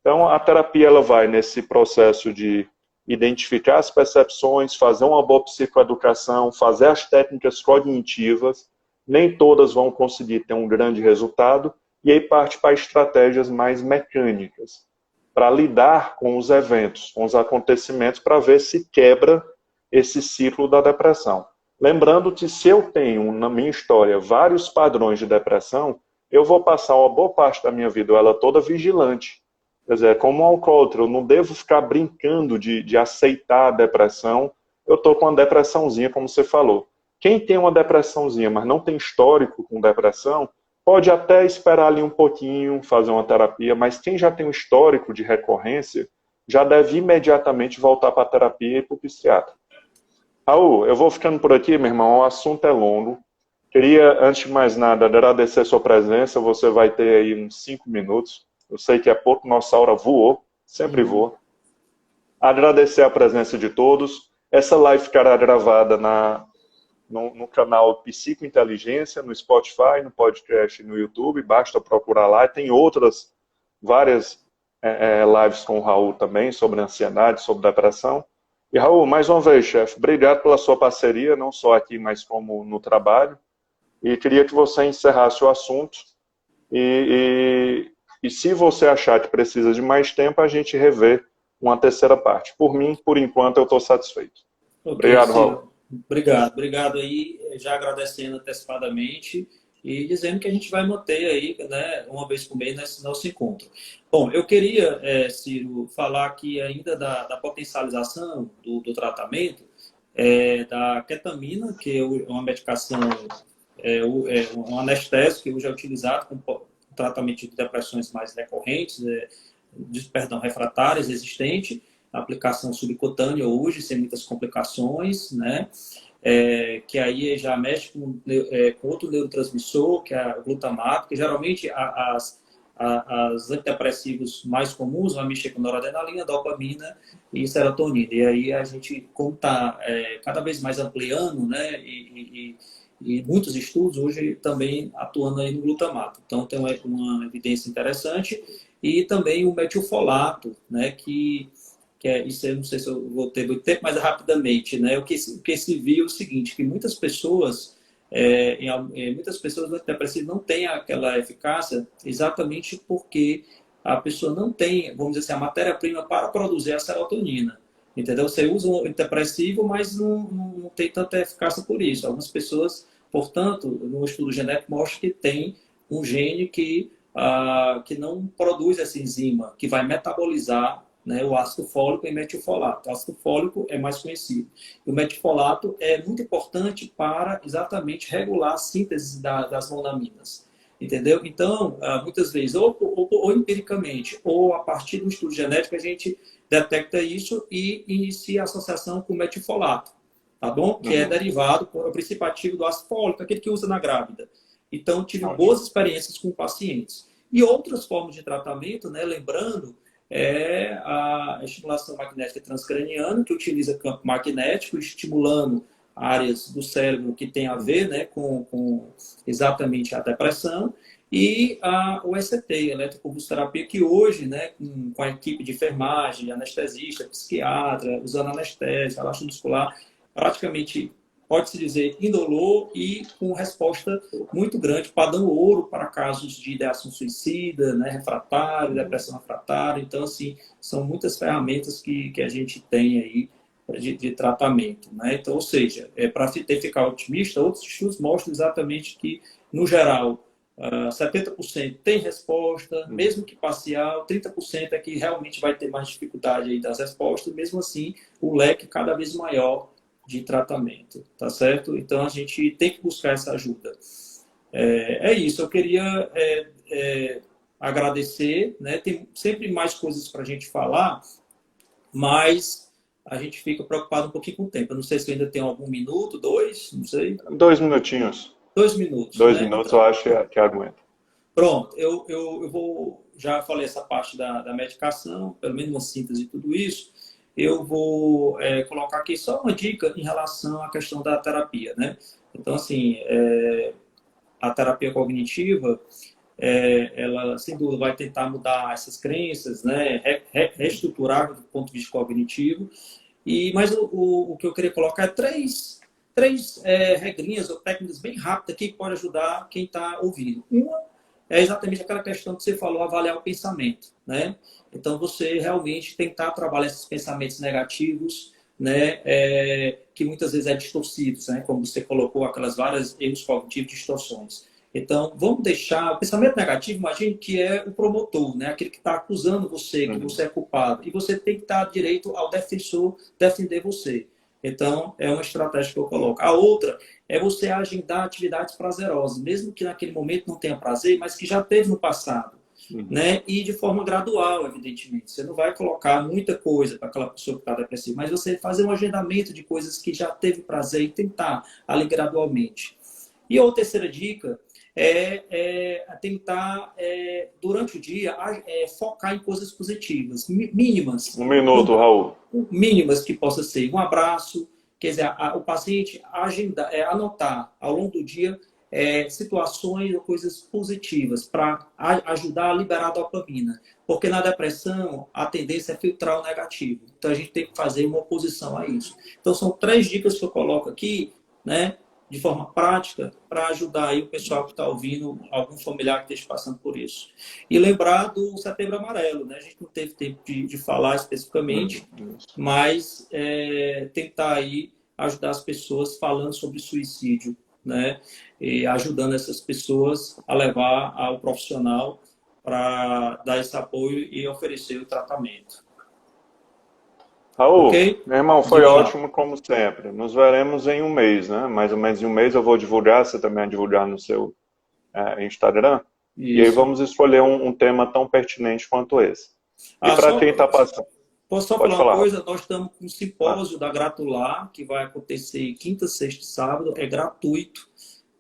Então, a terapia ela vai nesse processo de identificar as percepções, fazer uma boa psicoeducação, fazer as técnicas cognitivas. Nem todas vão conseguir ter um grande resultado. E aí parte para estratégias mais mecânicas, para lidar com os eventos, com os acontecimentos, para ver se quebra esse ciclo da depressão. Lembrando que se eu tenho, na minha história, vários padrões de depressão, eu vou passar uma boa parte da minha vida, ela toda vigilante. Quer dizer, como um alcoólatra, eu não devo ficar brincando de aceitar a depressão. Eu estou com uma depressãozinha, como você falou. Quem tem uma depressãozinha, mas não tem histórico com depressão, pode até esperar ali um pouquinho, fazer uma terapia, mas quem já tem um histórico de recorrência, já deve imediatamente voltar para a terapia e para o psiquiatra. Raul, eu vou ficando por aqui, meu irmão, o assunto é longo. Queria, antes de mais nada, agradecer a sua presença, você vai ter aí uns 5 minutos. Eu sei que é pouco, nossa hora voou, sempre voa. Agradecer a presença de todos. Essa live ficará gravada no canal Psicointeligência, no Spotify, no podcast, no YouTube, basta procurar lá. Tem outras, várias lives com o Raul também, sobre ansiedade, sobre depressão. E Raul, mais uma vez, chefe, obrigado pela sua parceria, não só aqui, mas como no trabalho. E queria que você encerrasse o assunto. E se você achar que precisa de mais tempo, a gente revê uma terceira parte. Por mim, por enquanto, eu estou satisfeito. Okay, obrigado, Raul. Obrigado aí, já agradecendo antecipadamente e dizendo que a gente vai manter aí, né, uma vez por mês nesse nosso encontro. Bom, eu queria, Ciro, falar aqui ainda da potencialização do tratamento da ketamina, que é uma medicação, um anestésico que hoje é utilizado com tratamento de depressões mais recorrentes, refratárias existentes, aplicação subcutânea hoje, sem muitas complicações, né? Que aí já mexe com outro neurotransmissor, que é o glutamato, que geralmente as antidepressivos mais comuns vão mexer com noradrenalina, dopamina e serotonina. E aí a gente, como está cada vez mais ampliando, né? E muitos estudos hoje também atuando aí no glutamato. Então tem uma evidência interessante. E também o metilfolato, né? Que isso eu não sei se eu vou ter muito tempo, mas rapidamente, né? O que se viu é o seguinte, que muitas pessoas, muitas pessoas antidepressivas não têm aquela eficácia exatamente porque a pessoa não tem, vamos dizer assim, a matéria-prima para produzir a serotonina. Entendeu? Você usa um antidepressivo, mas não tem tanta eficácia por isso. Algumas pessoas, portanto, no estudo genético mostra que tem um gene que não produz essa enzima, que vai metabolizar, né, o ácido fólico e metilfolato. O ácido fólico é mais conhecido. E o metilfolato é muito importante para exatamente regular a síntese das monaminas. Entendeu? Então, muitas vezes, ou empiricamente, ou a partir do estudo genético, a gente detecta isso e inicia a associação com o metilfolato, tá bom? Que é derivado, o princípio ativo do ácido fólico, aquele que usa na grávida. Então, tive boas experiências com pacientes. E outras formas de tratamento, né, lembrando, a estimulação magnética transcraniana, que utiliza campo magnético, estimulando áreas do cérebro que tem a ver, né, com exatamente a depressão, e o ECT, eletroconvulsoterapia, que hoje, né, com a equipe de enfermagem, anestesista, psiquiatra, usando anestesia, relaxo muscular, praticamente pode-se dizer indolor e com resposta muito grande, padrão ouro para casos de ideação suicida, né, refratário, depressão refratária. Então, assim, são muitas ferramentas que a gente tem aí de tratamento, né? Então, ou seja, para ficar otimista, outros estudos mostram exatamente que, no geral, 70% tem resposta, mesmo que parcial, 30% é que realmente vai ter mais dificuldade aí das respostas, mesmo assim, o leque cada vez maior de tratamento, tá certo? Então, a gente tem que buscar essa ajuda. É isso, eu queria agradecer, né? Tem sempre mais coisas para a gente falar, mas a gente fica preocupado um pouquinho com o tempo. Eu não sei se eu ainda tenho algum minuto, 2, não sei. 2 minutinhos. 2 minutos. 2 né? minutos eu acho que aguenta. Pronto, eu vou, já falei essa parte da medicação, pelo menos uma síntese de tudo isso. eu vou colocar aqui só uma dica em relação à questão da terapia, né? Então, assim, a terapia cognitiva, ela, sem dúvida, vai tentar mudar essas crenças, né? Reestruturar do ponto de vista cognitivo. Mas o que eu queria colocar é três regrinhas ou técnicas bem rápidas que podem ajudar quem está ouvindo. Uma é exatamente aquela questão que você falou, avaliar o pensamento, né? Então, você realmente tentar trabalhar esses pensamentos negativos, né? Que muitas vezes distorcidos, né? Como você colocou, aquelas várias erros cognitivos, distorções. Então, vamos deixar... O pensamento negativo, imagine que é o promotor, né? Aquele que está acusando você, que você é culpado. E você tem que estar direito ao defensor defender você. Então, é uma estratégia que eu coloco. A outra é você agendar atividades prazerosas, mesmo que naquele momento não tenha prazer, mas que já teve no passado. Né? E de forma gradual, evidentemente. Você não vai colocar muita coisa para aquela pessoa que está depressiva, mas você fazer um agendamento de coisas que já teve prazer e tentar ali gradualmente. E a terceira dica é tentar, durante o dia, focar em coisas positivas, mínimas. Um minuto, Raul. Mínimas que possa ser um abraço, quer dizer, o paciente anotar ao longo do dia situações ou coisas positivas para ajudar a liberar a dopamina. Porque na depressão, a tendência é filtrar o negativo. Então, a gente tem que fazer uma oposição a isso. Então, são 3 dicas que eu coloco aqui, né? De forma prática, para ajudar aí o pessoal que está ouvindo, algum familiar que esteja passando por isso. E lembrar do Setembro Amarelo, né? A gente não teve tempo de falar especificamente, mas tentar aí ajudar as pessoas falando sobre suicídio, né? E ajudando essas pessoas a levar ao profissional para dar esse apoio e oferecer o tratamento. Raul, Okay? meu irmão, foi ótimo como sempre. Nos veremos em um mês, né? Mais ou menos em um mês eu vou divulgar, você também vai divulgar no seu Instagram. Isso. E aí vamos escolher um tema tão pertinente quanto esse. E para quem está passando... Posso só falar uma coisa? Nós estamos com um simpósio da Gratular, que vai acontecer quinta, sexta e sábado. É gratuito.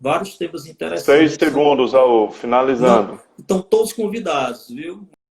Vários temas interessantes. 6 segundos, Raul, finalizando. Estão todos convidados, viu?